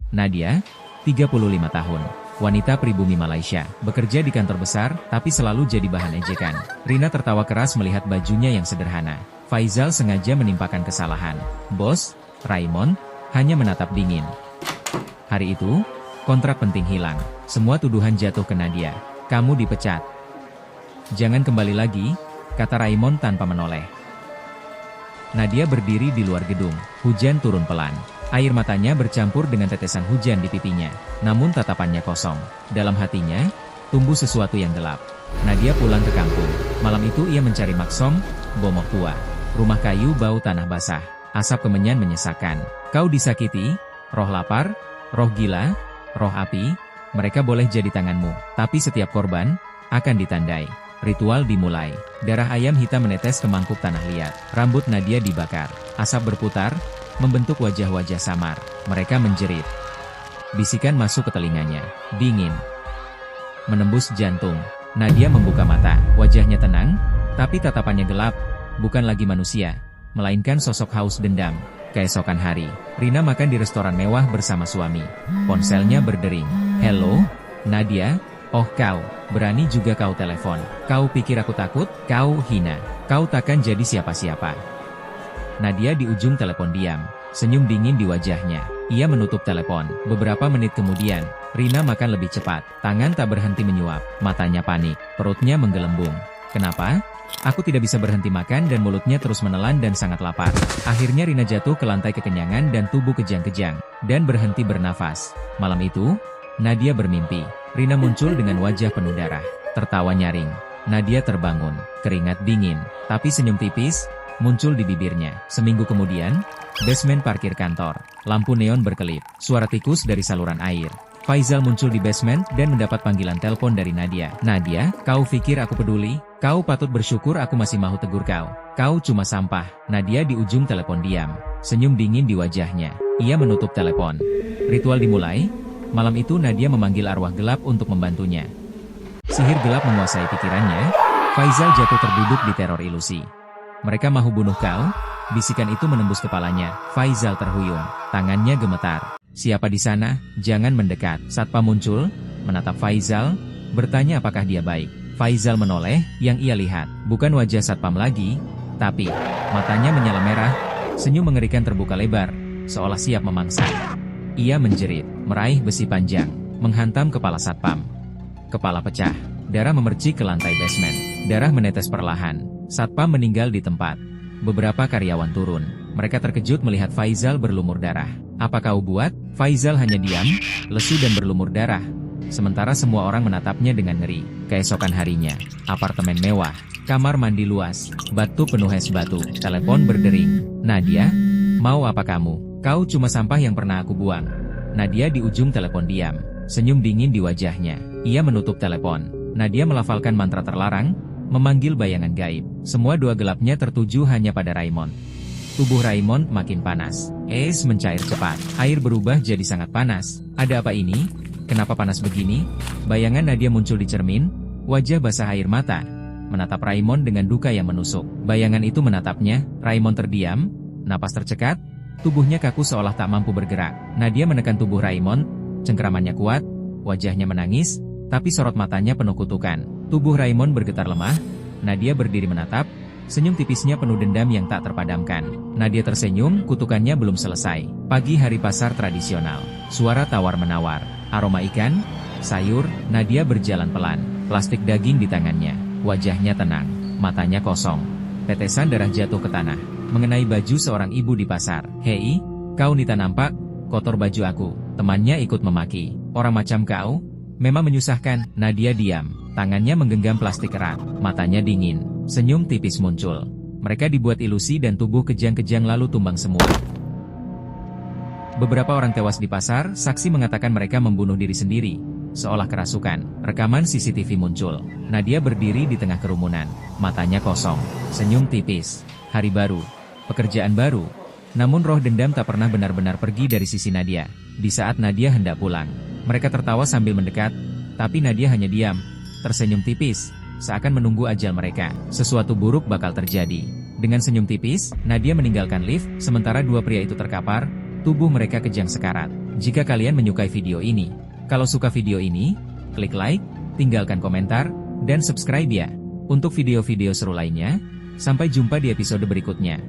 Nadia, 35 tahun. Wanita pribumi Malaysia, bekerja di kantor besar, tapi selalu jadi bahan ejekan. Rina tertawa keras melihat bajunya yang sederhana. Faizal sengaja menimpakan kesalahan. Bos, Raymond, hanya menatap dingin. Hari itu, kontrak penting hilang. Semua tuduhan jatuh ke Nadia. Kamu dipecat. Jangan kembali lagi, kata Raymond tanpa menoleh. Nadia berdiri di luar gedung. Hujan turun pelan. Air matanya bercampur dengan tetesan hujan di pipinya. Namun tatapannya kosong. Dalam hatinya, tumbuh sesuatu yang gelap. Nadia pulang ke kampung. Malam itu ia mencari maksong, bomok tua. Rumah kayu bau tanah basah. Asap kemenyan menyesakkan. Kau disakiti, roh lapar, roh gila, roh api, mereka boleh jadi tanganmu. Tapi setiap korban, akan ditandai. Ritual dimulai. Darah ayam hitam menetes ke mangkuk tanah liat. Rambut Nadia dibakar. Asap berputar, membentuk wajah-wajah samar. Mereka menjerit. Bisikan masuk ke telinganya. Dingin. Menembus jantung. Nadia membuka mata. Wajahnya tenang, tapi tatapannya gelap. Bukan lagi manusia, melainkan sosok haus dendam. Keesokan hari, Rina makan di restoran mewah bersama suami. Ponselnya berdering. Halo, Nadia. Oh kau, berani juga kau telepon. Kau pikir aku takut? Kau hina. Kau takkan jadi siapa-siapa. Nadia di ujung telepon diam. Senyum dingin di wajahnya. Ia menutup telepon. Beberapa menit kemudian, Rina makan lebih cepat. Tangan tak berhenti menyuap. Matanya panik. Perutnya menggelembung. Kenapa? Aku tidak bisa berhenti makan dan mulutnya terus menelan dan sangat lapar. Akhirnya Rina jatuh ke lantai kekenyangan dan tubuh kejang-kejang. Dan berhenti bernafas. Malam itu, Nadia bermimpi. Rina muncul dengan wajah penuh darah. Tertawa nyaring. Nadia terbangun. Keringat dingin. Tapi senyum tipis muncul di bibirnya. Seminggu kemudian, basement parkir kantor. Lampu neon berkelip. Suara tikus dari saluran air. Faizal muncul di basement dan mendapat panggilan telepon dari Nadia. Nadia, kau pikir aku peduli? Kau patut bersyukur aku masih mau tegur kau. Kau cuma sampah. Nadia di ujung telepon diam. Senyum dingin di wajahnya. Ia menutup telepon. Ritual dimulai. Malam itu Nadia memanggil arwah gelap untuk membantunya. Sihir gelap menguasai pikirannya. Faizal jatuh terduduk di teror ilusi. Mereka mahu bunuh kau? Bisikan itu menembus kepalanya. Faizal terhuyung. Tangannya gemetar. Siapa di sana? Jangan mendekat. Satpam muncul, menatap Faizal, bertanya apakah dia baik. Faizal menoleh, yang ia lihat bukan wajah satpam lagi, tapi matanya menyala merah, senyum mengerikan terbuka lebar, seolah siap memangsa. Ia menjerit, meraih besi panjang, menghantam kepala satpam. Kepala pecah, darah memercik ke lantai basement. Darah menetes perlahan. Satpam meninggal di tempat. Beberapa karyawan turun. Mereka terkejut melihat Faizal berlumur darah. Apa kau buat? Faizal hanya diam, lesu dan berlumur darah. Sementara semua orang menatapnya dengan ngeri. Keesokan harinya, apartemen mewah, kamar mandi luas, batu penuh es batu, telepon berdering. Nadia, mau apa kamu? Kau cuma sampah yang pernah aku buang. Nadia di ujung telepon diam, senyum dingin di wajahnya. Ia menutup telepon. Nadia melafalkan mantra terlarang, memanggil bayangan gaib. Semua doa gelapnya tertuju hanya pada Raymond. Tubuh Raymond makin panas. Es mencair cepat. Air berubah jadi sangat panas. Ada apa ini? Kenapa panas begini? Bayangan Nadia muncul di cermin. Wajah basah air mata. Menatap Raymond dengan duka yang menusuk. Bayangan itu menatapnya. Raymond terdiam. Napas tercekat. Tubuhnya kaku seolah tak mampu bergerak. Nadia menekan tubuh Raymond. Cengkeramannya kuat. Wajahnya menangis. Tapi sorot matanya penuh kutukan. Tubuh Raymond bergetar lemah. Nadia berdiri menatap. Senyum tipisnya penuh dendam yang tak terpadamkan. Nadia tersenyum, kutukannya belum selesai. Pagi hari pasar tradisional. Suara tawar-menawar. Aroma ikan, sayur, Nadia berjalan pelan. Plastik daging di tangannya. Wajahnya tenang. Matanya kosong. Tetesan darah jatuh ke tanah. Mengenai baju seorang ibu di pasar. Hei, kau nita nampak? Kotor baju aku. Temannya ikut memaki. Orang macam kau? Memang menyusahkan. Nadia diam. Tangannya menggenggam plastik erat. Matanya dingin. Senyum tipis muncul. Mereka dibuat ilusi dan tubuh kejang-kejang lalu tumbang semua. Beberapa orang tewas di pasar, saksi mengatakan mereka membunuh diri sendiri. Seolah kerasukan, rekaman CCTV muncul. Nadia berdiri di tengah kerumunan. Matanya kosong. Senyum tipis. Hari baru. Pekerjaan baru. Namun roh dendam tak pernah benar-benar pergi dari sisi Nadia. Di saat Nadia hendak pulang, mereka tertawa sambil mendekat. Tapi Nadia hanya diam. Tersenyum tipis. Seakan menunggu ajal mereka. Sesuatu buruk bakal terjadi. Dengan senyum tipis, Nadia meninggalkan lift, sementara dua pria itu terkapar, tubuh mereka kejang sekarat. jika kalian menyukai video ini. Kalau suka video ini, klik like, tinggalkan komentar, dan subscribe ya. Untuk video-video seru lainnya, sampai jumpa di episode berikutnya.